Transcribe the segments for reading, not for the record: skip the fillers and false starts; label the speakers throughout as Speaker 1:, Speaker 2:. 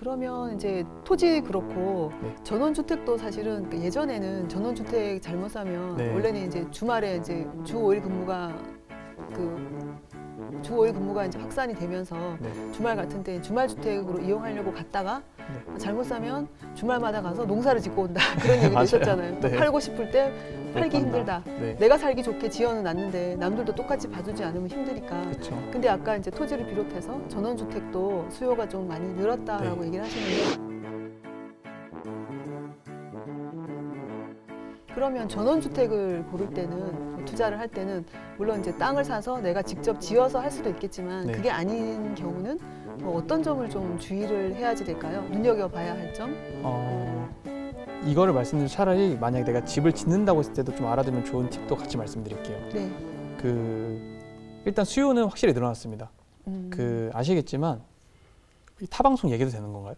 Speaker 1: 그러면 이제 토지 그렇고
Speaker 2: 네.
Speaker 1: 전원주택도 사실은 그러니까 예전에는 전원주택 잘못 사면
Speaker 2: 네.
Speaker 1: 원래는 이제 주말에 이제 주 5일 근무가 주 5일 근무가 이제 확산이 되면서
Speaker 2: 네.
Speaker 1: 주말 같은 때 주말 주택으로 이용하려고 갔다가
Speaker 2: 네.
Speaker 1: 잘못 사면 주말마다 가서 농사를 짓고 온다 그런 얘기도
Speaker 2: 맞아요.
Speaker 1: 있었잖아요. 또
Speaker 2: 네.
Speaker 1: 팔고 싶을 때 팔기
Speaker 2: 판다.
Speaker 1: 힘들다.
Speaker 2: 네.
Speaker 1: 내가 살기 좋게 지어는 놨는데 남들도 똑같이 봐주지 않으면 힘드니까.
Speaker 2: 그렇죠.
Speaker 1: 근데 아까 이제 토지를 비롯해서 전원주택도 수요가 좀 많이 늘었다라고
Speaker 2: 네.
Speaker 1: 얘기를 하시는데 그러면 전원주택을 고를 때는 투자를 할 때는 물론 이제 땅을 사서 내가 직접 지어서 할 수도 있겠지만
Speaker 2: 네.
Speaker 1: 그게 아닌 경우는 뭐 어떤 점을 좀 주의를 해야지 될까요? 눈여겨봐야 할 점?
Speaker 2: 이거를 말씀드리면 차라리 만약에 내가 집을 짓는다고 했을 때도 좀 알아두면 좋은 팁도 같이 말씀드릴게요.
Speaker 1: 네.
Speaker 2: 일단 수요는 확실히 늘어났습니다. 아시겠지만 이 타방송 얘기도 되는 건가요?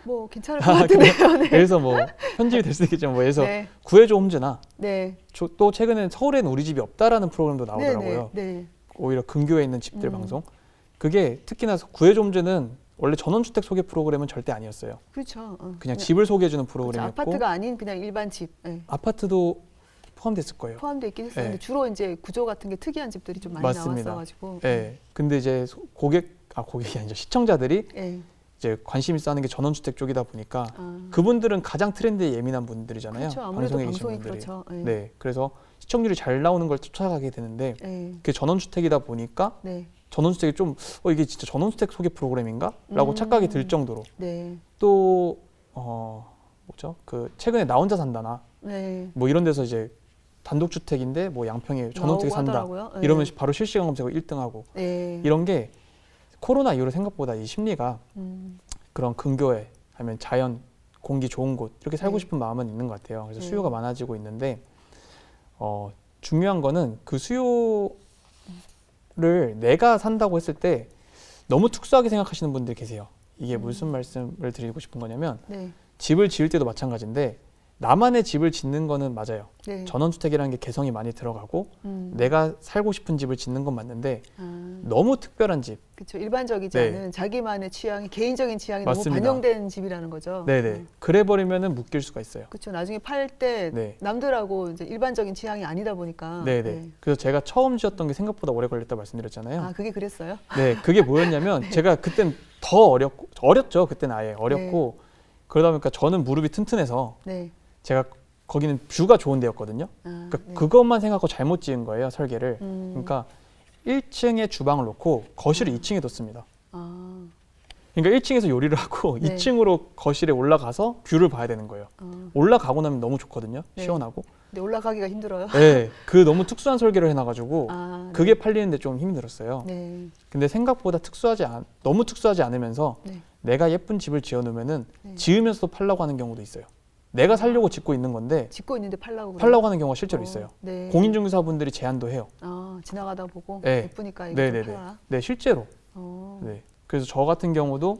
Speaker 1: 뭐 괜찮을 것 같은데요. 네.
Speaker 2: 그래서 뭐 편집이 될 수도 있겠지만 뭐 해서
Speaker 1: 네.
Speaker 2: 구해줘 홈즈나
Speaker 1: 네.
Speaker 2: 또 최근에는 서울에는 우리 집이 없다라는 프로그램도 나오더라고요.
Speaker 1: 네. 네.
Speaker 2: 오히려 근교에 있는 집들 방송. 그게 특히나 구해줘 홈즈는 원래 전원주택 소개 프로그램은 절대 아니었어요.
Speaker 1: 그렇죠.
Speaker 2: 그냥 집을 소개해주는
Speaker 1: 그렇죠.
Speaker 2: 프로그램이었고
Speaker 1: 아파트가 아닌 그냥 일반 집. 네.
Speaker 2: 아파트도 포함됐을 거예요.
Speaker 1: 포함되어 있긴 했어요.
Speaker 2: 네.
Speaker 1: 근데 주로 이제 구조 같은 게 특이한 집들이 좀 많이
Speaker 2: 맞습니다.
Speaker 1: 나왔어가지고.
Speaker 2: 네. 근데 이제 고객이 아니죠. 시청자들이
Speaker 1: 네.
Speaker 2: 이제 관심 있어 하는 게 전원주택 쪽이다 보니까
Speaker 1: 아.
Speaker 2: 그분들은 가장 트렌드에 예민한 분들이잖아요.
Speaker 1: 그렇죠. 아무래도
Speaker 2: 방송에 계신
Speaker 1: 방송이
Speaker 2: 분들이.
Speaker 1: 그렇죠.
Speaker 2: 네. 그래서 시청률이 잘 나오는 걸 쫓아가게 되는데
Speaker 1: 네.
Speaker 2: 그게 전원주택이다 보니까
Speaker 1: 네.
Speaker 2: 전원주택이 좀 이게 진짜 전원주택 소개 프로그램인가? 라고 착각이 들 정도로
Speaker 1: 네.
Speaker 2: 또 뭐죠? 최근에 나 혼자 산다나
Speaker 1: 네.
Speaker 2: 뭐 이런 데서 이제 단독주택인데 뭐 양평에 전원주택 산다
Speaker 1: 하더라고요. 네.
Speaker 2: 이러면 바로 실시간 검색어 1등하고
Speaker 1: 네.
Speaker 2: 이런 게 코로나 이후로 생각보다 이 심리가
Speaker 1: 음.
Speaker 2: 그런 근교에 아니면 자연 공기 좋은 곳 이렇게 살고
Speaker 1: 네.
Speaker 2: 싶은 마음은 있는 것 같아요. 그래서
Speaker 1: 네.
Speaker 2: 수요가 많아지고 있는데 중요한 거는 그 수요를 내가 산다고 했을 때 너무 특수하게 생각하시는 분들 계세요. 이게 무슨 말씀을 드리고 싶은 거냐면
Speaker 1: 네.
Speaker 2: 집을 지을 때도 마찬가지인데 나만의 집을 짓는 거는 맞아요.
Speaker 1: 네.
Speaker 2: 전원주택이라는 게 개성이 많이 들어가고 내가 살고 싶은 집을 짓는 건 맞는데 너무 특별한 집.
Speaker 1: 그렇죠. 일반적이지
Speaker 2: 네.
Speaker 1: 않은 자기만의 취향이 개인적인 취향이
Speaker 2: 맞습니다.
Speaker 1: 너무 반영된 집이라는 거죠.
Speaker 2: 네네. 그래 버리면은 묶일 수가 있어요.
Speaker 1: 그렇죠. 나중에 팔 때
Speaker 2: 네.
Speaker 1: 남들하고 이제 일반적인 취향이 아니다 보니까.
Speaker 2: 네네.
Speaker 1: 네.
Speaker 2: 그래서 제가 처음 지었던 게 생각보다 오래 걸렸다 말씀드렸잖아요.
Speaker 1: 아, 그게 그랬어요?
Speaker 2: 네, 그게 뭐였냐면 제가 그땐 더 어렸죠. 그때는 아예 어렸고 그러다 보니까 저는 무릎이 튼튼해서
Speaker 1: 네.
Speaker 2: 제가 거기는 뷰가 좋은 데였거든요.
Speaker 1: 아,
Speaker 2: 그러니까
Speaker 1: 네.
Speaker 2: 그것만 생각하고 잘못 지은 거예요, 설계를. 그러니까 1층에 주방을 놓고 거실을 2층에 뒀습니다.
Speaker 1: 아,
Speaker 2: 그러니까 1층에서 요리를 하고
Speaker 1: 네.
Speaker 2: 2층으로 거실에 올라가서 뷰를 봐야 되는 거예요. 올라가고 나면 너무 좋거든요.
Speaker 1: 네.
Speaker 2: 시원하고.
Speaker 1: 근데 올라가기가 힘들어요.
Speaker 2: 네, 너무 특수한 설계를 해놔가지고
Speaker 1: 아, 네.
Speaker 2: 그게 팔리는데 좀 힘들었어요.
Speaker 1: 네.
Speaker 2: 근데 생각보다 너무 특수하지 않으면서
Speaker 1: 네.
Speaker 2: 내가 예쁜 집을 지어놓으면은
Speaker 1: 네.
Speaker 2: 지으면서도 팔려고 하는 경우도 있어요. 내가 살려고 짓고 있는 건데
Speaker 1: 짓고 있는데 팔라고 그래요?
Speaker 2: 팔려고 하는 경우가 실제로 있어요.
Speaker 1: 네.
Speaker 2: 공인중개사분들이 제안도 해요.
Speaker 1: 아, 지나가다 보고
Speaker 2: 네.
Speaker 1: 예쁘니까 이거
Speaker 2: 네네네.
Speaker 1: 좀 팔아라.
Speaker 2: 네, 실제로.
Speaker 1: 어.
Speaker 2: 네. 그래서 저 같은 경우도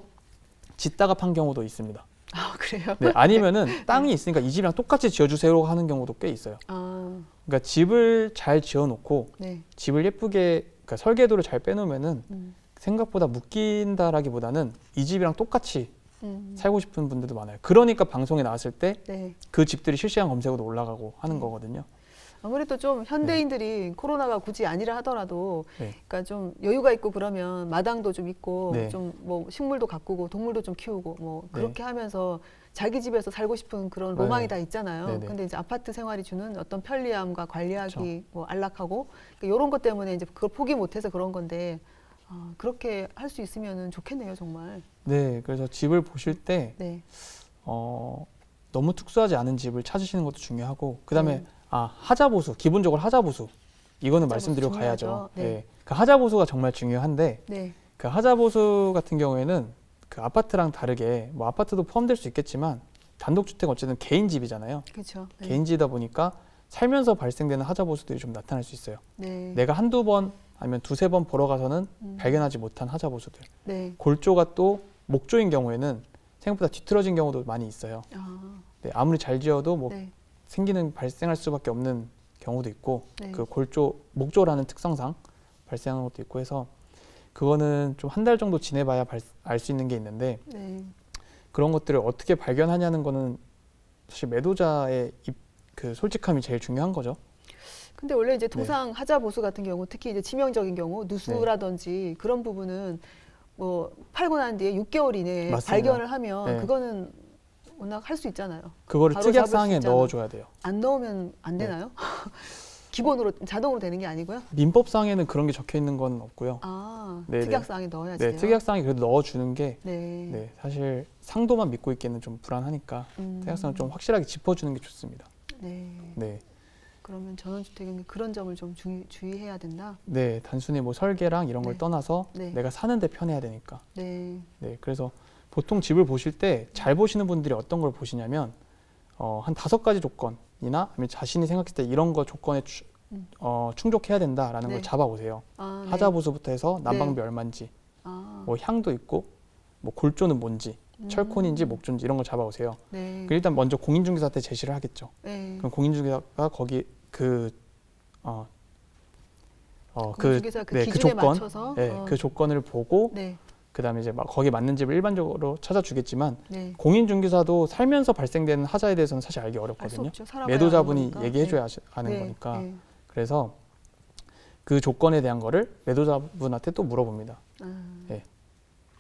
Speaker 2: 짓다가 판 경우도 있습니다.
Speaker 1: 아, 그래요?
Speaker 2: 네, 아니면은 땅이 있으니까 이 집이랑 똑같이 지어주세요 하는 경우도 꽤 있어요.
Speaker 1: 아,
Speaker 2: 그러니까 집을 잘 지어놓고
Speaker 1: 네.
Speaker 2: 집을 예쁘게 그러니까 설계도를 잘 빼놓으면은
Speaker 1: 음.
Speaker 2: 생각보다 묶인다라기보다는 이 집이랑 똑같이
Speaker 1: 음.
Speaker 2: 살고 싶은 분들도 많아요. 그러니까 방송에 나왔을 때
Speaker 1: 네.
Speaker 2: 그 집들이 실시간 검색어도 올라가고 하는 거거든요.
Speaker 1: 아무래도 좀 현대인들이 코로나가 굳이 아니라 하더라도
Speaker 2: 네.
Speaker 1: 그러니까 좀 여유가 있고 그러면 마당도 좀 있고
Speaker 2: 네.
Speaker 1: 좀 뭐 식물도 가꾸고 동물도 좀 키우고 뭐 그렇게 하면서 자기 집에서 살고 싶은 그런 로망이
Speaker 2: 네.
Speaker 1: 다 있잖아요.
Speaker 2: 네네.
Speaker 1: 근데 이제 아파트 생활이 주는 어떤 편리함과 관리하기
Speaker 2: 그렇죠.
Speaker 1: 뭐 안락하고 그러니까 이런 것 때문에 이제 그걸 포기 못해서 그런 건데 그렇게 할 수 있으면은 좋겠네요, 정말.
Speaker 2: 네, 그래서 집을 보실 때
Speaker 1: 네.
Speaker 2: 너무 특수하지 않은 집을 찾으시는 것도 중요하고 그다음에
Speaker 1: 네.
Speaker 2: 하자보수, 기본적으로 하자보수 이거는
Speaker 1: 하자보수
Speaker 2: 말씀드리고
Speaker 1: 중요하죠.
Speaker 2: 가야죠.
Speaker 1: 네.
Speaker 2: 네. 그 하자보수가 정말 중요한데
Speaker 1: 네.
Speaker 2: 그 하자보수 같은 경우에는 그 아파트랑 다르게 뭐 아파트도 포함될 수 있겠지만 단독주택 어쨌든 개인 집이잖아요.
Speaker 1: 그렇죠. 네.
Speaker 2: 개인 집이다 보니까 살면서 발생되는 하자보수들이 좀 나타날 수 있어요.
Speaker 1: 네.
Speaker 2: 내가 한두 번 아니면 두세 번 보러 가서는 발견하지 못한 하자보수들.
Speaker 1: 네.
Speaker 2: 골조가 또 목조인 경우에는 생각보다 뒤틀어진 경우도 많이 있어요.
Speaker 1: 아,
Speaker 2: 네, 아무리 잘 지어도 뭐
Speaker 1: 네.
Speaker 2: 발생할 수밖에 없는 경우도 있고
Speaker 1: 네.
Speaker 2: 그 목조라는 특성상 발생하는 것도 있고 해서 그거는 좀 한 달 정도 지내봐야 알 수 있는 게 있는데
Speaker 1: 네.
Speaker 2: 그런 것들을 어떻게 발견하냐는 거는 사실 매도자의 그 솔직함이 제일 중요한 거죠.
Speaker 1: 근데 원래 이제 토상 하자 보수 같은 경우 특히 이제 치명적인 경우 누수라든지 그런 부분은 뭐 팔고 난 뒤에 6개월 이내에
Speaker 2: 맞습니다.
Speaker 1: 발견을 하면
Speaker 2: 네.
Speaker 1: 그거는 워낙 할 수 있잖아요.
Speaker 2: 그거를
Speaker 1: 바로
Speaker 2: 특약
Speaker 1: 잡을 수
Speaker 2: 사항에
Speaker 1: 있잖아.
Speaker 2: 넣어줘야 돼요.
Speaker 1: 안 넣으면 안 되나요? 기본으로 자동으로 되는 게 아니고요.
Speaker 2: 민법상에는 그런 게 적혀 있는 건 없고요.
Speaker 1: 아,
Speaker 2: 네네.
Speaker 1: 특약사항에 넣어야지.
Speaker 2: 네, 특약사항에 그래도 넣어주는 게
Speaker 1: 네.
Speaker 2: 네, 사실 상도만 믿고 있기는 좀 불안하니까 특약사항을 좀 확실하게 짚어주는 게 좋습니다.
Speaker 1: 네.
Speaker 2: 네,
Speaker 1: 그러면 전원주택은 그런 점을 좀 주의해야 된다.
Speaker 2: 네, 단순히 뭐 설계랑 이런 걸
Speaker 1: 네.
Speaker 2: 떠나서
Speaker 1: 네.
Speaker 2: 내가 사는데 편해야 되니까.
Speaker 1: 네.
Speaker 2: 네, 그래서 보통 집을 보실 때 잘 보시는 분들이 어떤 걸 보시냐면 한 5가지 조건이나 아니면 자신이 생각했을 때 이런 거 조건에 충족해야 된다라는
Speaker 1: 네.
Speaker 2: 걸 잡아보세요.
Speaker 1: 아, 네.
Speaker 2: 하자 보수부터 해서 난방비 얼마인지,
Speaker 1: 아,
Speaker 2: 뭐 향도 있고, 뭐 골조는 뭔지, 철콘인지 목조인지 이런 걸 잡아오세요.
Speaker 1: 네.
Speaker 2: 그 일단 먼저 공인중개사한테 제시를 하겠죠.
Speaker 1: 네.
Speaker 2: 그럼 공인중개사가 거기
Speaker 1: 공인중개사 그
Speaker 2: 네,
Speaker 1: 기준에
Speaker 2: 조건,
Speaker 1: 맞춰서
Speaker 2: 네, 그 조건을 보고
Speaker 1: 네.
Speaker 2: 그다음에 이제 막 거기 맞는 집을 일반적으로 찾아주겠지만
Speaker 1: 네.
Speaker 2: 공인중개사도 살면서 발생되는 하자에 대해서는 사실 알기
Speaker 1: 알 수
Speaker 2: 어렵거든요.
Speaker 1: 없죠. 살아봐야
Speaker 2: 매도자분이
Speaker 1: 아는 거니까.
Speaker 2: 얘기해줘야
Speaker 1: 네.
Speaker 2: 아는
Speaker 1: 네.
Speaker 2: 거니까.
Speaker 1: 네.
Speaker 2: 그래서 그 조건에 대한 거를 매도자분한테 또 물어봅니다.
Speaker 1: 아,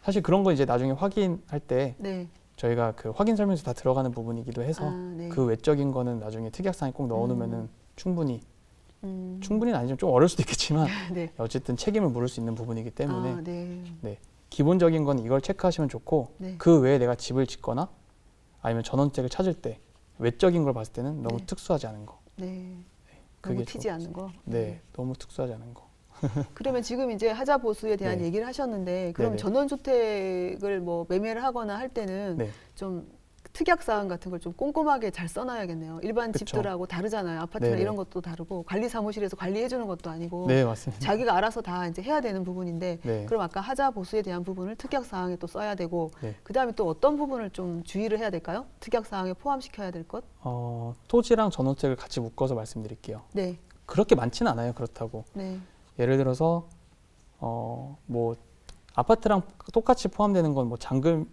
Speaker 2: 사실 그런 거 이제 나중에 확인할 때
Speaker 1: 네.
Speaker 2: 저희가 그 확인 설명서 다 들어가는 부분이기도 해서
Speaker 1: 아, 네.
Speaker 2: 그 외적인 거는 나중에 특약사항에 꼭 넣어놓으면은 충분히는 아니지만 좀 어려울 수도 있겠지만
Speaker 1: 네.
Speaker 2: 어쨌든 책임을 물을 수 있는 부분이기 때문에
Speaker 1: 아, 네.
Speaker 2: 기본적인 건 이걸 체크하시면 좋고
Speaker 1: 네.
Speaker 2: 그 외에 내가 집을 짓거나 아니면 전원책을 찾을 때 외적인 걸 봤을 때는 너무
Speaker 1: 네.
Speaker 2: 특수하지 않은 거.
Speaker 1: 네.
Speaker 2: 그게
Speaker 1: 너무 튀지
Speaker 2: 좋-
Speaker 1: 않는 거.
Speaker 2: 네, 너무 특수하지 않은 거.
Speaker 1: 그러면 지금 이제 하자 보수에 대한
Speaker 2: 네.
Speaker 1: 얘기를 하셨는데 그럼
Speaker 2: 네네.
Speaker 1: 전원주택을 뭐 매매를 하거나 할 때는
Speaker 2: 네.
Speaker 1: 좀 특약 사항 같은 걸 좀 꼼꼼하게 잘 써놔야겠네요. 일반
Speaker 2: 그쵸.
Speaker 1: 집들하고 다르잖아요. 아파트나
Speaker 2: 네네.
Speaker 1: 이런 것도 다르고 관리 사무실에서 관리해 주는 것도 아니고
Speaker 2: 네, 맞습니다.
Speaker 1: 자기가 알아서 다 이제 해야 되는 부분인데
Speaker 2: 네.
Speaker 1: 그럼 아까 하자 보수에 대한 부분을 특약 사항에 또 써야 되고
Speaker 2: 네.
Speaker 1: 그다음에 또 어떤 부분을 좀 주의를 해야 될까요? 특약 사항에 포함시켜야 될 것?
Speaker 2: 토지랑 전원책을 같이 묶어서 말씀드릴게요.
Speaker 1: 네.
Speaker 2: 그렇게 많지는 않아요. 그렇다고.
Speaker 1: 네.
Speaker 2: 예를 들어서 뭐 아파트랑 똑같이 포함되는 건 뭐 잔금일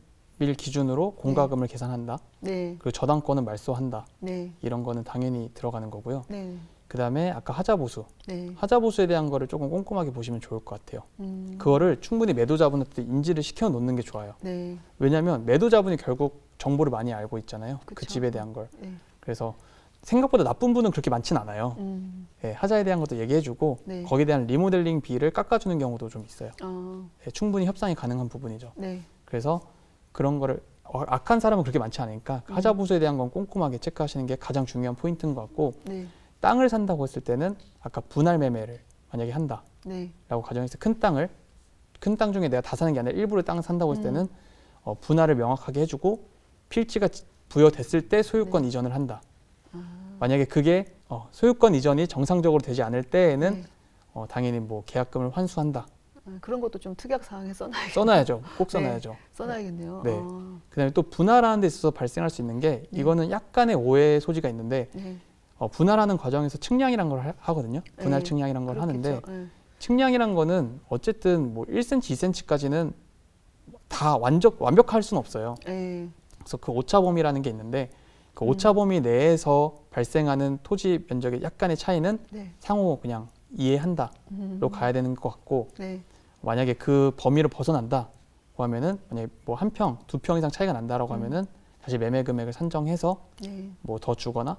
Speaker 2: 기준으로 공과금을 계산한다.
Speaker 1: 네.
Speaker 2: 그리고 저당권은 말소한다.
Speaker 1: 네.
Speaker 2: 이런 거는 당연히 들어가는 거고요.
Speaker 1: 네.
Speaker 2: 그다음에 아까 하자보수.
Speaker 1: 네.
Speaker 2: 하자보수에 대한 거를 조금 꼼꼼하게 보시면 좋을 것 같아요.
Speaker 1: 음,
Speaker 2: 그거를 충분히 매도자분한테 인지를 시켜 놓는 게 좋아요.
Speaker 1: 네.
Speaker 2: 왜냐하면 매도자분이 결국 정보를 많이 알고 있잖아요. 그
Speaker 1: 그쵸.
Speaker 2: 집에 대한 걸.
Speaker 1: 네.
Speaker 2: 그래서 생각보다 나쁜 분은 그렇게 많진 않아요. 예, 하자에 대한 것도 얘기해주고
Speaker 1: 네.
Speaker 2: 거기에 대한 리모델링 비를 깎아주는 경우도 좀 있어요. 예, 충분히 협상이 가능한 부분이죠.
Speaker 1: 네.
Speaker 2: 그래서 그런 거를 악한 사람은 그렇게 많이 않으니까 하자 보수에 대한 건 꼼꼼하게 체크하시는 게 가장 중요한 포인트인 것 같고
Speaker 1: 네.
Speaker 2: 땅을 산다고 했을 때는 아까 분할 매매를 만약에 한다라고
Speaker 1: 네.
Speaker 2: 가정해서 큰 땅 중에 내가 다 사는 게 아니라 일부를 땅을 산다고 했을 때는 분할을 명확하게 해주고 필지가 부여됐을 때 소유권
Speaker 1: 네.
Speaker 2: 이전을 한다.
Speaker 1: 아,
Speaker 2: 만약에 그게 소유권 이전이 정상적으로 되지 않을 때에는
Speaker 1: 네.
Speaker 2: 당연히 뭐 계약금을 환수한다.
Speaker 1: 그런 것도 좀 특약 사항에
Speaker 2: 써놔야죠. 꼭 써놔야죠.
Speaker 1: 써놔야겠네요.
Speaker 2: 네. 그다음에 또 분할하는 데 있어서 발생할 수 있는 게
Speaker 1: 네.
Speaker 2: 이거는 약간의 오해 소지가 있는데
Speaker 1: 네.
Speaker 2: 분할하는 과정에서 측량이란 걸 하거든요. 분할
Speaker 1: 네.
Speaker 2: 측량이란 걸 하는데
Speaker 1: 그렇겠죠. 네.
Speaker 2: 측량이란 거는 어쨌든 뭐 1cm, 2cm까지는 다 완벽할 수는 없어요.
Speaker 1: 네.
Speaker 2: 그래서 그 오차범위라는 게 있는데 그 오차범위 내에서 발생하는 토지 면적의 약간의 차이는
Speaker 1: 네.
Speaker 2: 상호 그냥 이해한다로 가야 되는 것 같고
Speaker 1: 네.
Speaker 2: 만약에 그 범위를 벗어난다고 하면은 만약에 뭐 1평, 2평 이상 차이가 난다라고 하면은 다시 매매 금액을 산정해서
Speaker 1: 네.
Speaker 2: 뭐 더 주거나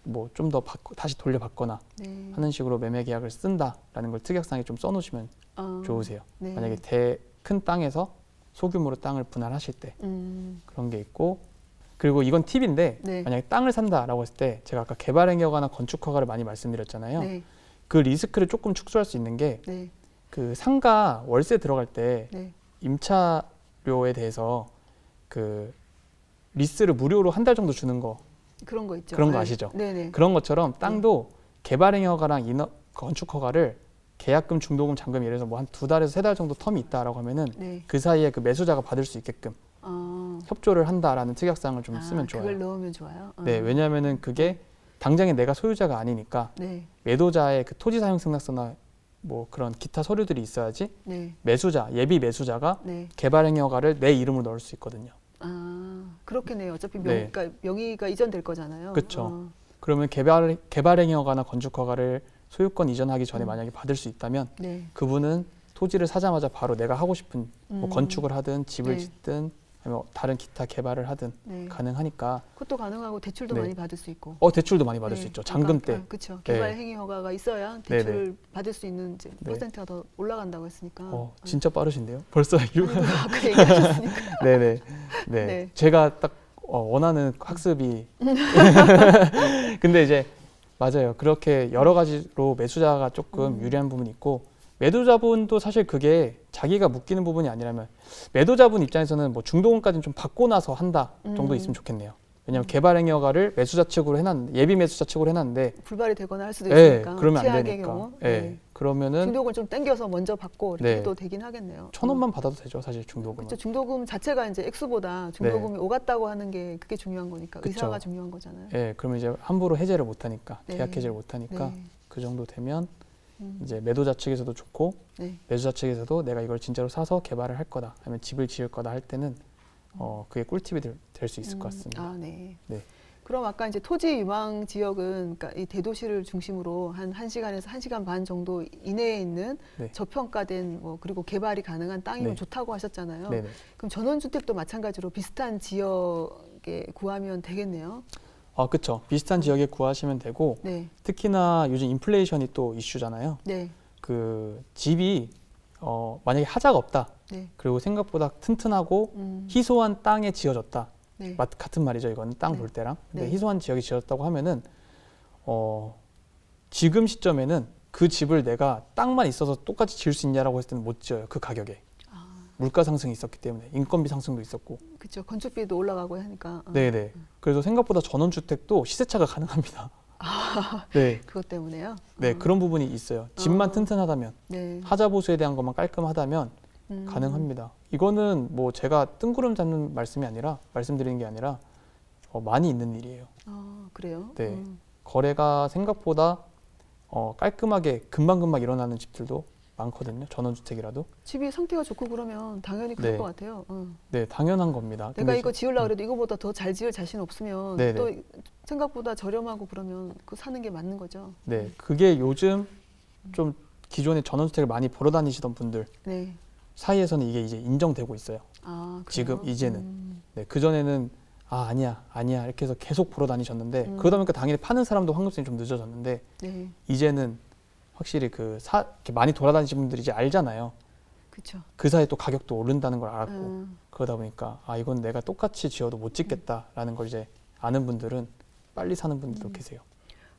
Speaker 2: 뭐 좀 더 다시 돌려받거나
Speaker 1: 네.
Speaker 2: 하는 식으로 매매 계약을 쓴다라는 걸 특약상에 좀 써놓으시면 좋으세요.
Speaker 1: 네.
Speaker 2: 만약에 큰 땅에서 소규모로 땅을 분할하실 때 그런 게 있고 그리고 이건 팁인데
Speaker 1: 네.
Speaker 2: 만약에 땅을 산다라고 했을 때 제가 아까 개발행위허가나 건축허가를 많이 말씀드렸잖아요.
Speaker 1: 네.
Speaker 2: 그 리스크를 조금 축소할 수 있는 게
Speaker 1: 네.
Speaker 2: 그 상가 월세 들어갈 때
Speaker 1: 네.
Speaker 2: 임차료에 대해서 그 리스를 무료로 한 달 정도 주는 거
Speaker 1: 그런 거 있죠.
Speaker 2: 그런 거
Speaker 1: 네.
Speaker 2: 아시죠?
Speaker 1: 네네.
Speaker 2: 그런 것처럼 땅도 개발행위허가랑 건축허가를 계약금, 중도금, 잔금 예를 들어서 뭐 한 2달에서 3달 정도 텀이 있다라고 하면은
Speaker 1: 네.
Speaker 2: 그 사이에 그 매수자가 받을 수 있게끔 협조를 한다라는 특약사항을 좀 쓰면 좋아요.
Speaker 1: 그걸 넣으면 좋아요.
Speaker 2: 네, 왜냐하면은 그게 당장에 내가 소유자가 아니니까
Speaker 1: 네.
Speaker 2: 매도자의 그 토지 사용 승낙서나 뭐 그런 기타 서류들이 있어야지
Speaker 1: 네.
Speaker 2: 예비 매수자가
Speaker 1: 네.
Speaker 2: 개발행위허가를 내 이름으로 넣을 수 있거든요.
Speaker 1: 그렇겠네요. 어차피
Speaker 2: 네.
Speaker 1: 그러니까 명의가 이전될 거잖아요.
Speaker 2: 그쵸. 그러면 개발행위허가나 건축허가를 소유권 이전하기 전에 만약에 받을 수 있다면
Speaker 1: 네.
Speaker 2: 그분은 토지를 사자마자 바로 내가 하고 싶은 뭐 건축을 하든 집을
Speaker 1: 네.
Speaker 2: 짓든 아니면 다른 기타 개발을 하든
Speaker 1: 네.
Speaker 2: 가능하니까
Speaker 1: 그것도 가능하고 대출도
Speaker 2: 네.
Speaker 1: 많이 받을 수 있고.
Speaker 2: 대출도 많이 받을 수 있죠. 잔금 때.
Speaker 1: 그렇죠.
Speaker 2: 네.
Speaker 1: 개발 행위 허가가 있어야 대출을 받을 수 있는 이제
Speaker 2: 네.
Speaker 1: 퍼센트가 더 올라간다고 했으니까.
Speaker 2: 진짜 빠르신데요? 벌써
Speaker 1: 그 얘기하셨으니까.
Speaker 2: 네네. 네.
Speaker 1: 네.
Speaker 2: 제가 딱 원하는 학습이 근데 이제 맞아요. 그렇게 여러 가지로 매수자가 조금 유리한 부분이 있고 매도자분도 사실 그게 자기가 묶이는 부분이 아니라면 매도자분 입장에서는 뭐 중도금까지는 좀 받고 나서 한다 정도 있으면 좋겠네요. 왜냐하면 개발행위 허가를 매수자 측으로 해놨는데 예비 매수자 측으로 해놨는데
Speaker 1: 불발이 되거나 할 수도
Speaker 2: 네,
Speaker 1: 있으니까.
Speaker 2: 그러면 안
Speaker 1: 최악의
Speaker 2: 되니까.
Speaker 1: 경우.
Speaker 2: 네. 그러면은
Speaker 1: 중도금을 좀 땡겨서 먼저 받고 이렇게
Speaker 2: 네.
Speaker 1: 해도 되긴 하겠네요.
Speaker 2: 1,000원만 받아도 되죠, 사실 중도금은.
Speaker 1: 그렇죠. 중도금 자체가 이제 액수보다 중도금이 오갔다고 하는 게 그게 중요한 거니까.
Speaker 2: 그쵸.
Speaker 1: 의사가 중요한 거잖아요.
Speaker 2: 네, 그러면 이제 함부로 해제를 못 하니까
Speaker 1: 네.
Speaker 2: 계약 해제를 못 하니까
Speaker 1: 네.
Speaker 2: 그 정도 되면 이제 매도자 측에서도 좋고
Speaker 1: 네.
Speaker 2: 매수자 측에서도 내가 이걸 진짜로 사서 개발을 할 거다, 아니면 집을 지을 거다 할 때는 그게 꿀팁이 될 수 있을 것 같습니다.
Speaker 1: 네.
Speaker 2: 네.
Speaker 1: 그럼 아까 이제 토지 유망 지역은 그러니까 이 대도시를 중심으로 한 1시간에서 1시간 반 정도 이내에 있는
Speaker 2: 네.
Speaker 1: 저평가된 뭐 그리고 개발이 가능한 땅이면
Speaker 2: 네.
Speaker 1: 좋다고 하셨잖아요.
Speaker 2: 네네.
Speaker 1: 그럼 전원주택도 마찬가지로 비슷한 지역에 구하면 되겠네요.
Speaker 2: 그렇죠. 비슷한 지역에 구하시면 되고
Speaker 1: 네.
Speaker 2: 특히나 요즘 인플레이션이 또 이슈잖아요.
Speaker 1: 네.
Speaker 2: 그 집이 만약에 하자가 없다.
Speaker 1: 네.
Speaker 2: 그리고 생각보다 튼튼하고 희소한 땅에 지어졌다.
Speaker 1: 네.
Speaker 2: 같은 말이죠. 이거는 땅
Speaker 1: 네.
Speaker 2: 볼 때랑. 근데
Speaker 1: 네.
Speaker 2: 희소한 지역이 지어졌다고 하면은 지금 시점에는 그 집을 내가 땅만 있어서 똑같이 지을 수 있냐라고 했을 때는 못 지어요. 그 가격에. 물가 상승이 있었기 때문에 인건비 상승도 있었고.
Speaker 1: 그렇죠. 건축비도 올라가고 하니까.
Speaker 2: 네네. 그래서 생각보다 전원주택도 시세차가 가능합니다. 네.
Speaker 1: 그것 때문에요.
Speaker 2: 네, 그런 부분이 있어요. 집만 튼튼하다면,
Speaker 1: 네.
Speaker 2: 하자 보수에 대한 것만 깔끔하다면 가능합니다. 이거는 뭐 제가 뜬구름 잡는 말씀드리는 게 아니라 많이 있는 일이에요.
Speaker 1: 그래요?
Speaker 2: 네. 거래가 생각보다 깔끔하게 금방금방 일어나는 집들도 많거든요. 전원주택이라도.
Speaker 1: 집이 상태가 좋고 그러면 당연히 그럴
Speaker 2: 네.
Speaker 1: 것 같아요.
Speaker 2: 네, 당연한 겁니다.
Speaker 1: 내가
Speaker 2: 근데
Speaker 1: 이거 지으려고 그래도 이거보다 더 잘 지을 자신 없으면
Speaker 2: 네네.
Speaker 1: 또 생각보다 저렴하고 그러면 그 사는 게 맞는 거죠.
Speaker 2: 네, 그게 요즘 좀 기존에 전원주택을 많이 보러 다니시던 분들
Speaker 1: 네.
Speaker 2: 사이에서는 이게 이제 인정되고 있어요.
Speaker 1: 그래요?
Speaker 2: 지금 이제는. 네, 그전에는 아니야 이렇게 해서 계속 보러 다니셨는데 그러다 보니까 당연히 파는 사람도 환급성이 좀 늦어졌는데
Speaker 1: 네.
Speaker 2: 이제는 확실히 이렇게 많이 돌아다니시는 분들이 이제 알잖아요.
Speaker 1: 그렇죠.
Speaker 2: 그 사이에 또 가격도 오른다는 걸 알았고 그러다 보니까 이건 내가 똑같이 지어도 못 짓겠다라는 걸 이제 아는 분들은 빨리 사는 분들도 계세요.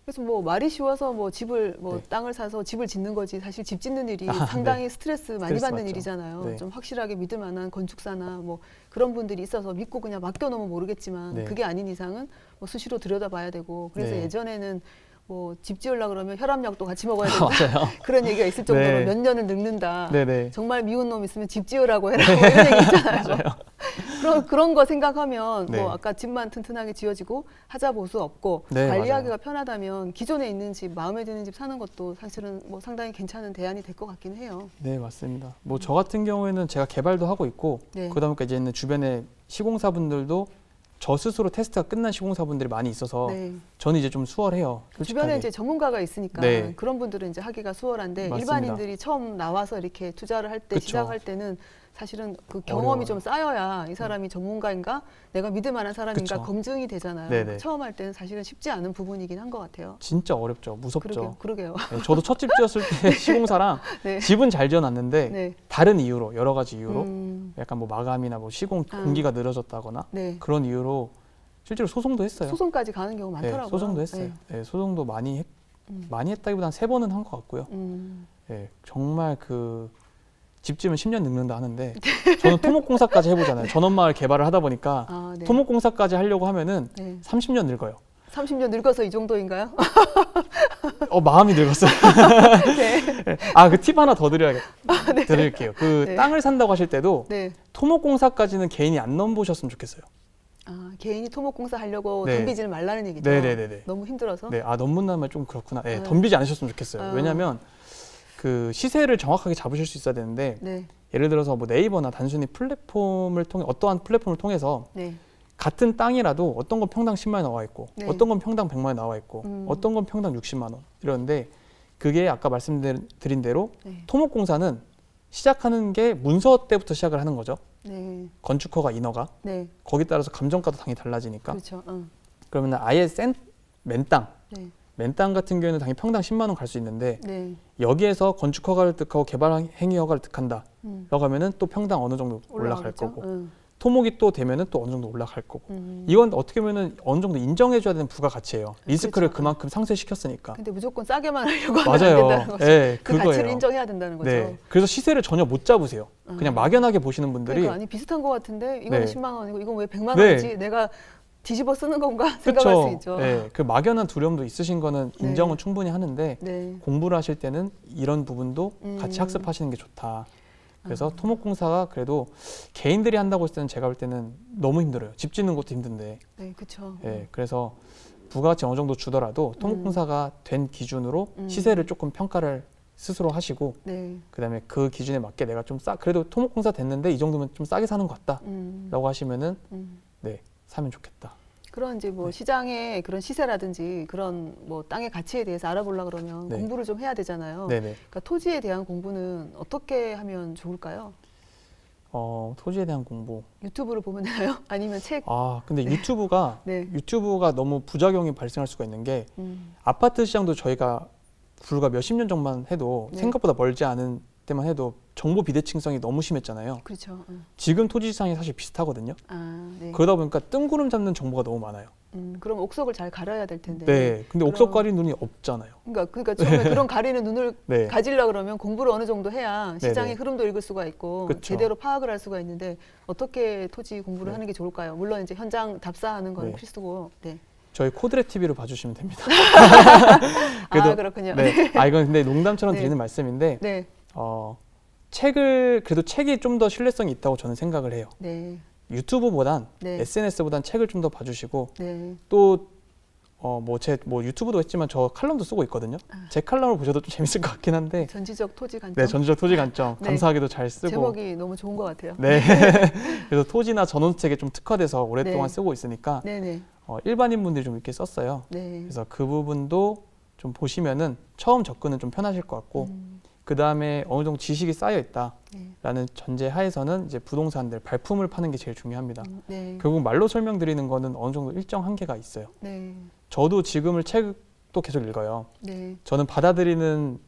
Speaker 1: 그래서 뭐 말이 쉬워서 뭐 집을
Speaker 2: 네.
Speaker 1: 땅을 사서 집을 짓는 거지 사실 집 짓는 일이
Speaker 2: 네.
Speaker 1: 상당히 스트레스 많이
Speaker 2: 스트레스
Speaker 1: 받는
Speaker 2: 받죠.
Speaker 1: 일이잖아요.
Speaker 2: 네.
Speaker 1: 좀 확실하게 믿을 만한 건축사나 뭐 그런 분들이 있어서 믿고 그냥 맡겨놓으면 모르겠지만
Speaker 2: 네.
Speaker 1: 그게 아닌 이상은 뭐 수시로 들여다봐야 되고 그래서
Speaker 2: 네.
Speaker 1: 예전에는 뭐 집 지으려고 그러면 혈압약도 같이 먹어야 된다
Speaker 2: 맞아요.
Speaker 1: 그런 얘기가 있을 정도로
Speaker 2: 네.
Speaker 1: 몇 년을 늙는다.
Speaker 2: 네네.
Speaker 1: 정말 미운 놈 있으면 집 지으라고 해라 뭐 이런 얘기 있잖아요. 그런 거 생각하면
Speaker 2: 네.
Speaker 1: 뭐 아까 집만 튼튼하게 지어지고 하자 보수 없고
Speaker 2: 네,
Speaker 1: 관리하기가 편하다면 기존에 있는 집 마음에 드는 집 사는 것도 사실은 뭐 상당히 괜찮은 대안이 될 것 같긴 해요.
Speaker 2: 네, 맞습니다. 뭐 저 같은 경우에는 제가 개발도 하고 있고
Speaker 1: 네.
Speaker 2: 그러다 보니까 이제는 주변에 시공사분들도 저 스스로 테스트가 끝난 시공사분들이 많이 있어서
Speaker 1: 네.
Speaker 2: 저는 이제 좀 수월해요. 솔직하게.
Speaker 1: 주변에 이제 전문가가 있으니까
Speaker 2: 네.
Speaker 1: 그런 분들은 이제 하기가 수월한데
Speaker 2: 맞습니다.
Speaker 1: 일반인들이 처음 나와서 이렇게 투자를 할 때
Speaker 2: 그쵸.
Speaker 1: 시작할 때는 사실은 그 경험이
Speaker 2: 어려워요.
Speaker 1: 좀 쌓여야 이 사람이 전문가인가 내가 믿을 만한 사람인가
Speaker 2: 그쵸.
Speaker 1: 검증이 되잖아요.
Speaker 2: 네네.
Speaker 1: 처음 할 때는 사실은 쉽지 않은 부분이긴 한 것 같아요.
Speaker 2: 진짜 어렵죠. 무섭죠.
Speaker 1: 그러게요.
Speaker 2: 네, 저도 첫 집 지었을 때 시공사랑
Speaker 1: 네.
Speaker 2: 집은 잘 지어놨는데
Speaker 1: 네.
Speaker 2: 다른 이유로 여러 가지 이유로 약간 뭐 마감이나 뭐 시공 공기가 늘어졌다거나
Speaker 1: 네.
Speaker 2: 그런 이유로 실제로 소송도 했어요.
Speaker 1: 소송까지 가는 경우 많더라고요.
Speaker 2: 네, 소송도 했어요.
Speaker 1: 네.
Speaker 2: 네, 소송도 많이 했다기보다는 3번은 한 것 같고요. 네, 정말 집 지으면 10년 늙는다 하는데 저는 토목공사까지 해보잖아요. 전원마을 개발을 하다 보니까
Speaker 1: 네.
Speaker 2: 토목공사까지 하려고 하면은
Speaker 1: 네.
Speaker 2: 30년 늙어요.
Speaker 1: 30년 늙어서 이 정도인가요?
Speaker 2: 마음이 늙었어요.
Speaker 1: 네.
Speaker 2: 그 팁 하나 더 드릴게요.
Speaker 1: 네.
Speaker 2: 땅을 산다고 하실 때도
Speaker 1: 네.
Speaker 2: 토목공사까지는 개인이 안 넘보셨으면 좋겠어요.
Speaker 1: 개인이 토목공사 하려고
Speaker 2: 네.
Speaker 1: 덤비지는 말라는 얘기죠.
Speaker 2: 네네네네.
Speaker 1: 너무 힘들어서.
Speaker 2: 네, 넘문나면 좀 그렇구나.
Speaker 1: 네.
Speaker 2: 덤비지 않으셨으면 좋겠어요. 왜냐하면 그 시세를 정확하게 잡으실 수 있어야 되는데
Speaker 1: 네.
Speaker 2: 예를 들어서 뭐 네이버나 단순히 플랫폼을 통해 어떠한 플랫폼을 통해서
Speaker 1: 네.
Speaker 2: 같은 땅이라도 어떤 건 평당 10만 원 나와 있고
Speaker 1: 네.
Speaker 2: 어떤 건 평당 100만 원 나와 있고 어떤 건 평당 60만 원 이러는데 그게 아까 말씀드린 대로
Speaker 1: 네.
Speaker 2: 토목공사는 시작하는 게 문서 때부터 시작을 하는 거죠.
Speaker 1: 네.
Speaker 2: 건축허가 인허가
Speaker 1: 네.
Speaker 2: 거기에 따라서 감정가도 당연히 달라지니까
Speaker 1: 그렇죠.
Speaker 2: 그러면 아예 맨땅
Speaker 1: 네.
Speaker 2: 맨땅 같은 경우에는 당연히 평당 10만 원 갈 수 있는데
Speaker 1: 네.
Speaker 2: 여기에서 건축허가를 득하고 개발행위허가를 득한다
Speaker 1: 음.
Speaker 2: 라고 하면은 또 평당 어느 정도 올라갈
Speaker 1: 올라가겠죠?
Speaker 2: 거고 토목이 또 되면은 또 어느 정도 올라갈 거고
Speaker 1: 음.
Speaker 2: 이건 어떻게 보면은 어느 정도 인정해줘야 되는 부가가치예요. 리스크를
Speaker 1: 그렇죠.
Speaker 2: 그만큼 상쇄시켰으니까.
Speaker 1: 근데 무조건 싸게만 하려고 하면 안
Speaker 2: 맞아요.
Speaker 1: 된다는 거죠.
Speaker 2: 네,
Speaker 1: 그 가치를
Speaker 2: 그거예요.
Speaker 1: 인정해야 된다는 거죠.
Speaker 2: 네, 그래서 시세를 전혀 못 잡으세요. 그냥 막연하게 보시는 분들이
Speaker 1: 그러니까 아니 비슷한 것 같은데 이거는
Speaker 2: 네.
Speaker 1: 10만 원이고 이건 왜 100만
Speaker 2: 네.
Speaker 1: 원이지? 내가 뒤집어 쓰는 건가 생각할 수
Speaker 2: 그렇죠.
Speaker 1: 있죠.
Speaker 2: 네, 그 막연한 두려움도 있으신 거는
Speaker 1: 네.
Speaker 2: 인정은 충분히 하는데
Speaker 1: 네.
Speaker 2: 공부를 하실 때는 이런 부분도 같이 학습하시는 게 좋다. 그래서 토목공사가 그래도 개인들이 한다고 했을 때는 제가 볼 때는 너무 힘들어요. 집 짓는 것도 힘든데.
Speaker 1: 네, 그렇죠.
Speaker 2: 예, 그래서 부가가치 어느 정도 주더라도 토목공사가 된 기준으로
Speaker 1: 음.
Speaker 2: 시세를 조금 평가를 스스로 하시고
Speaker 1: 네.
Speaker 2: 그다음에 그 기준에 맞게 내가 좀 그래도 토목공사 됐는데 이 정도면 좀 싸게 사는 것 같다라고 하시면은 네, 사면 좋겠다.
Speaker 1: 그런 이제 뭐 시장의 그런 시세라든지 그런 뭐 땅의 가치에 대해서 알아보려고 그러면
Speaker 2: 네.
Speaker 1: 공부를 좀 해야 되잖아요.
Speaker 2: 네네.
Speaker 1: 그러니까 토지에 대한 공부는 어떻게 하면 좋을까요?
Speaker 2: 토지에 대한 공부.
Speaker 1: 유튜브를 보면 되나요? 아니면 책?
Speaker 2: 근데 유튜브가
Speaker 1: 네.
Speaker 2: 너무 부작용이 발생할 수가 있는 게 아파트 시장도 저희가 불과 몇십 년 전만 해도
Speaker 1: 네.
Speaker 2: 생각보다 멀지 않은 때만 해도 정보 비대칭성이 너무 심했잖아요.
Speaker 1: 그렇죠.
Speaker 2: 지금 토지 시장이 사실 비슷하거든요.
Speaker 1: 네.
Speaker 2: 그러다 보니까 뜬구름 잡는 정보가 너무 많아요.
Speaker 1: 그럼 옥석을 잘 가려야 될 텐데.
Speaker 2: 네. 근데 옥석 가리는 눈이 없잖아요.
Speaker 1: 그러니까 처음에 그런 가리는 눈을
Speaker 2: 네.
Speaker 1: 가지려 그러면 공부를 어느 정도 해야 시장의
Speaker 2: 네네.
Speaker 1: 흐름도 읽을 수가 있고
Speaker 2: 그쵸.
Speaker 1: 제대로 파악을 할 수가 있는데 어떻게 토지 공부를
Speaker 2: 네.
Speaker 1: 하는 게 좋을까요? 물론 이제 현장 답사하는 건
Speaker 2: 네.
Speaker 1: 필수고. 네.
Speaker 2: 저희 코드레 TV를 봐주시면 됩니다.
Speaker 1: 그렇군요.
Speaker 2: 네. 이건 근데 농담처럼
Speaker 1: 네.
Speaker 2: 드리는 말씀인데
Speaker 1: 네.
Speaker 2: 그래도 책이 좀 더 신뢰성이 있다고 저는 생각을 해요.
Speaker 1: 네.
Speaker 2: 유튜브보단
Speaker 1: 네.
Speaker 2: SNS보단 책을 좀 더 봐주시고
Speaker 1: 네.
Speaker 2: 또 제 유튜브도 했지만 저 칼럼도 쓰고 있거든요. 제 칼럼을 보셔도 좀 재밌을 것 같긴 한데
Speaker 1: 전지적 토지 관점.
Speaker 2: 네, 전지적 토지 관점
Speaker 1: 네.
Speaker 2: 감사하게도 잘 쓰고
Speaker 1: 제목이 너무 좋은 것 같아요.
Speaker 2: 네. 그래서 토지나 전원주택에 좀 특화돼서 오랫동안
Speaker 1: 네.
Speaker 2: 쓰고 있으니까
Speaker 1: 네네.
Speaker 2: 일반인 분들이 좀 이렇게 썼어요.
Speaker 1: 네.
Speaker 2: 그래서 그 부분도 좀 보시면은 처음 접근은 좀 편하실 것 같고 그 다음에 어느 정도 지식이 쌓여 있다라는
Speaker 1: 네.
Speaker 2: 전제 하에서는 이제 부동산들 발품을 파는 게 제일 중요합니다.
Speaker 1: 네.
Speaker 2: 결국 말로 설명드리는 거는 어느 정도 일정 한계가 있어요.
Speaker 1: 네.
Speaker 2: 저도 지금을 책도 계속 읽어요.
Speaker 1: 네.
Speaker 2: 저는 받아들이는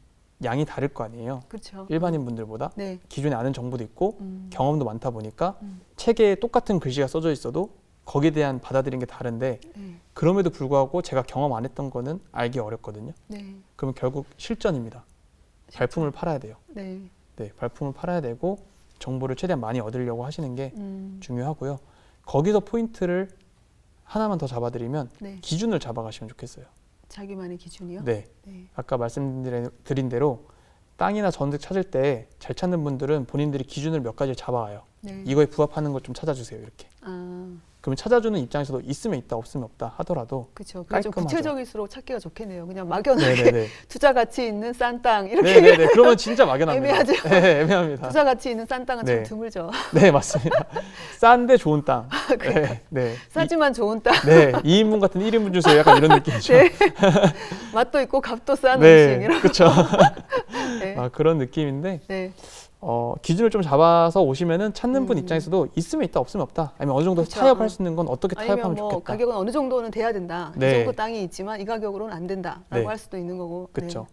Speaker 2: 양이 다를 거 아니에요.
Speaker 1: 그렇죠.
Speaker 2: 일반인 분들보다
Speaker 1: 네.
Speaker 2: 기존에 아는 정보도 있고
Speaker 1: 음.
Speaker 2: 경험도 많다 보니까 책에 똑같은 글씨가 써져 있어도 거기에 대한 받아들이는 게 다른데
Speaker 1: 네.
Speaker 2: 그럼에도 불구하고 제가 경험 안 했던 거는 알기 어렵거든요.
Speaker 1: 네.
Speaker 2: 그러면 결국 실전입니다. 발품을 팔아야 돼요.
Speaker 1: 네.
Speaker 2: 네, 발품을 팔아야 되고 정보를 최대한 많이 얻으려고 하시는 게 중요하고요. 거기서 포인트를 하나만 더 잡아드리면
Speaker 1: 네.
Speaker 2: 기준을 잡아가시면 좋겠어요.
Speaker 1: 자기만의 기준이요?
Speaker 2: 네,
Speaker 1: 네.
Speaker 2: 아까 말씀드린 대로 땅이나 전원주택 찾을 때 잘 찾는 분들은 본인들이 기준을 몇 가지를 잡아와요.
Speaker 1: 네.
Speaker 2: 이거에 부합하는 것 좀 찾아주세요. 이렇게. 그러면 찾아주는 입장에서도 있으면 있다 없으면 없다 하더라도
Speaker 1: 그렇죠. 그게 좀
Speaker 2: 깔끔하죠.
Speaker 1: 구체적일수록 찾기가 좋겠네요. 그냥 막연하게
Speaker 2: 네네네.
Speaker 1: 투자 가치 있는 싼 땅 이렇게
Speaker 2: 네네네. 그러면 진짜 막연합니다.
Speaker 1: 애매하죠.
Speaker 2: 네, 애매합니다.
Speaker 1: 투자 가치 있는 싼 땅은
Speaker 2: 네.
Speaker 1: 참 드물죠.
Speaker 2: 네, 맞습니다. 싼데 좋은 땅. 네, 네.
Speaker 1: 싸지만 좋은 땅.
Speaker 2: 네, 2인분 같은 1인분 주세요. 약간 이런 느낌이죠.
Speaker 1: 네. 맛도 있고 값도 싼 음식
Speaker 2: 네,
Speaker 1: 이런.
Speaker 2: 그렇죠.
Speaker 1: 네.
Speaker 2: 그런 느낌인데
Speaker 1: 네.
Speaker 2: 기준을 좀 잡아서 오시면은 찾는 분
Speaker 1: 음.
Speaker 2: 입장에서도 있으면 있다 없으면 없다. 아니면 어느 정도
Speaker 1: 그렇죠.
Speaker 2: 타협할 수 있는 건 어떻게
Speaker 1: 아니면
Speaker 2: 타협하면
Speaker 1: 뭐
Speaker 2: 좋겠다.
Speaker 1: 가격은 어느 정도는 돼야 된다.
Speaker 2: 네.
Speaker 1: 이 정도 땅이 있지만 이 가격으로는 안 된다라고
Speaker 2: 네.
Speaker 1: 할 수도 있는 거고.
Speaker 2: 그렇죠.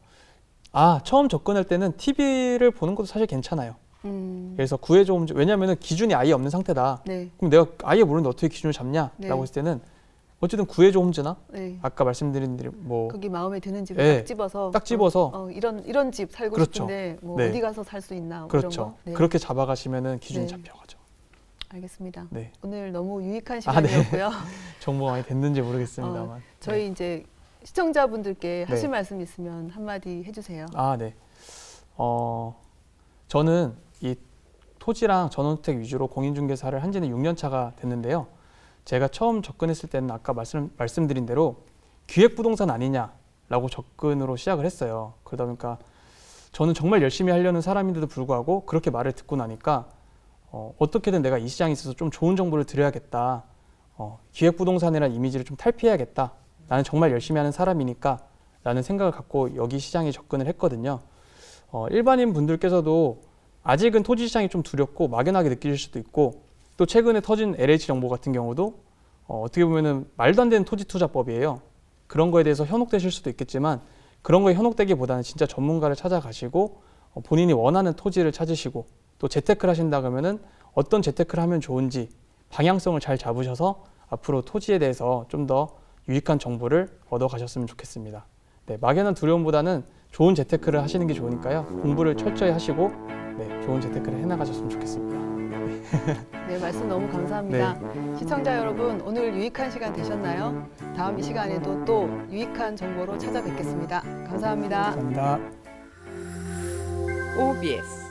Speaker 2: 처음 접근할 때는 TV를 보는 것도 사실 괜찮아요.
Speaker 1: 네.
Speaker 2: 그래서 구해줘 왜냐하면 기준이 아예 없는 상태다.
Speaker 1: 네.
Speaker 2: 그럼 내가 아예 모르는데 어떻게 기준을 잡냐라고
Speaker 1: 네.
Speaker 2: 했을 때는 어쨌든 구해줘 홈즈나
Speaker 1: 네.
Speaker 2: 아까 말씀드린 뭐
Speaker 1: 거기 마음에 드는 집을
Speaker 2: 네.
Speaker 1: 딱 집어서
Speaker 2: 딱 집어서
Speaker 1: 이런 집 살고
Speaker 2: 그렇죠.
Speaker 1: 싶은데 뭐
Speaker 2: 네.
Speaker 1: 어디 가서 살 수 있나 뭐
Speaker 2: 그렇죠.
Speaker 1: 이런 거. 네.
Speaker 2: 그렇게 잡아가시면은 기준이
Speaker 1: 네.
Speaker 2: 잡혀가죠.
Speaker 1: 알겠습니다.
Speaker 2: 네.
Speaker 1: 오늘 너무 유익한
Speaker 2: 네.
Speaker 1: 시간이었고요.
Speaker 2: 정보가 많이 됐는지 모르겠습니다만.
Speaker 1: 저희 이제 시청자분들께 하실
Speaker 2: 네.
Speaker 1: 말씀 있으면 한마디 해주세요.
Speaker 2: 네. 저는 이 토지랑 전원주택 위주로 공인중개사를 한 지는 6년 차가 됐는데요. 제가 처음 접근했을 때는 아까 말씀드린 대로 기획부동산 아니냐라고 접근으로 시작을 했어요. 그러다 보니까 저는 정말 열심히 하려는 사람인데도 불구하고 그렇게 말을 듣고 나니까 어떻게든 내가 이 시장에 있어서 좀 좋은 정보를 드려야겠다. 기획부동산이라는 이미지를 좀 탈피해야겠다. 나는 정말 열심히 하는 사람이니까 라는 생각을 갖고 여기 시장에 접근을 했거든요. 일반인 분들께서도 아직은 토지 시장이 좀 두렵고 막연하게 느끼실 수도 있고 또 최근에 터진 LH 정보 같은 경우도 어떻게 보면은 말도 안 되는 토지 투자법이에요. 그런 거에 대해서 현혹되실 수도 있겠지만 그런 거에 현혹되기보다는 진짜 전문가를 찾아가시고 본인이 원하는 토지를 찾으시고 또 재테크를 하신다 그러면은 어떤 재테크를 하면 좋은지 방향성을 잘 잡으셔서 앞으로 토지에 대해서 좀 더 유익한 정보를 얻어 가셨으면 좋겠습니다. 네, 막연한 두려움보다는 좋은 재테크를 하시는 게 좋으니까요. 공부를 철저히 하시고 좋은 재테크를 해나가셨으면 좋겠습니다.
Speaker 1: 네, 말씀 너무 감사합니다. 시청자 여러분, 오늘 유익한 시간 되셨나요? 다음 이 시간에도 또 유익한 정보로 찾아뵙겠습니다. 감사합니다.
Speaker 2: 감사합니다.
Speaker 3: OBS